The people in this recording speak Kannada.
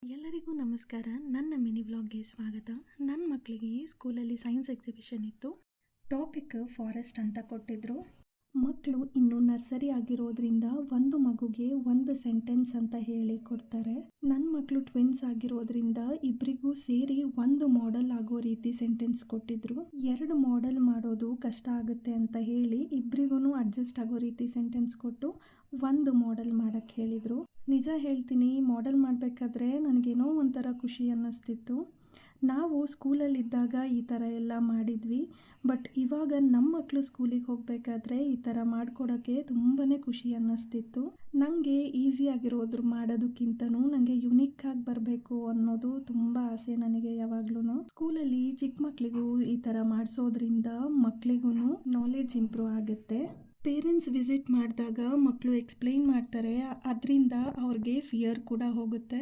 ಎಲ್ಲರಿಗೂ ನಮಸ್ಕಾರ. ನನ್ನ ಮಿನಿ ವ್ಲಾಗ್ಗೆ ಸ್ವಾಗತ. ನನ್ನ ಮಕ್ಕಳಿಗೆ ಸ್ಕೂಲಲ್ಲಿ ಸೈನ್ಸ್ ಎಕ್ಸಿಬಿಷನ್ ಇತ್ತು. ಟಾಪಿಕ್ ಫಾರೆಸ್ಟ್ ಅಂತ ಕೊಟ್ಟಿದ್ರು. ಮಕ್ಕಳು ಇನ್ನೂ ನರ್ಸರಿ ಆಗಿರೋದ್ರಿಂದ ಒಂದು ಮಗುಗೆ ಒಂದು ಸೆಂಟೆನ್ಸ್ ಅಂತ ಹೇಳಿ ಕೊಡ್ತಾರೆ. ನನ್ನ ಮಕ್ಕಳು ಟ್ವಿನ್ಸ್ ಆಗಿರೋದ್ರಿಂದ ಇಬ್ಬರಿಗೂ ಸೇರಿ ಒಂದು ಮಾಡೆಲ್ ಆಗೋ ರೀತಿ ಸೆಂಟೆನ್ಸ್ ಕೊಟ್ಟಿದ್ರು. 2 ಮಾಡೆಲ್ ಮಾಡೋದು ಕಷ್ಟ ಆಗುತ್ತೆ ಅಂತ ಹೇಳಿ ಇಬ್ಬರಿಗೂ ಅಡ್ಜಸ್ಟ್ ಆಗೋ ರೀತಿ ಸೆಂಟೆನ್ಸ್ ಕೊಟ್ಟು ಒಂದು ಮಾಡೆಲ್ ಮಾಡೋಕ್ಕೆ ಹೇಳಿದರು. ನಿಜ ಹೇಳ್ತೀನಿ, ಮಾಡೆಲ್ ಮಾಡಬೇಕಾದ್ರೆ ನನಗೇನೋ ಒಂಥರ ಖುಷಿ ಅನ್ನಿಸ್ತಿತ್ತು. ನಾವು ಸ್ಕೂಲಲ್ಲಿದ್ದಾಗ ಈ ಥರ ಎಲ್ಲ ಮಾಡಿದ್ವಿ, ಬಟ್ ಇವಾಗ ನಮ್ಮ ಮಕ್ಕಳು ಸ್ಕೂಲಿಗೆ ಹೋಗಬೇಕಾದ್ರೆ ಈ ಥರ ಮಾಡಿಕೊಡೋಕ್ಕೆ ತುಂಬಾ ಖುಷಿ ಅನ್ನಿಸ್ತಿತ್ತು. ನನಗೆ ಈಸಿಯಾಗಿರೋದ್ರ ಮಾಡೋದಕ್ಕಿಂತನೂ ನನಗೆ ಯುನೀಕಾಗಿ ಬರಬೇಕು ಅನ್ನೋದು ತುಂಬ ಆಸೆ ನನಗೆ ಯಾವಾಗ್ಲೂ. ಸ್ಕೂಲಲ್ಲಿ ಚಿಕ್ಕ ಮಕ್ಕಳಿಗೂ ಈ ಥರ ಮಾಡಿಸೋದ್ರಿಂದ ಮಕ್ಕಳಿಗೂ ನಾಲೆಡ್ಜ್ ಇಂಪ್ರೂವ್ ಆಗುತ್ತೆ. ಪೇರೆಂಟ್ಸ್ ವಿಸಿಟ್ ಮಾಡಿದಾಗ ಮಕ್ಕಳು ಎಕ್ಸ್ಪ್ಲೈನ್ ಮಾಡ್ತಾರೆ, ಅದರಿಂದ ಅವ್ರಿಗೆ ಫಿಯರ್ ಕೂಡ ಹೋಗುತ್ತೆ.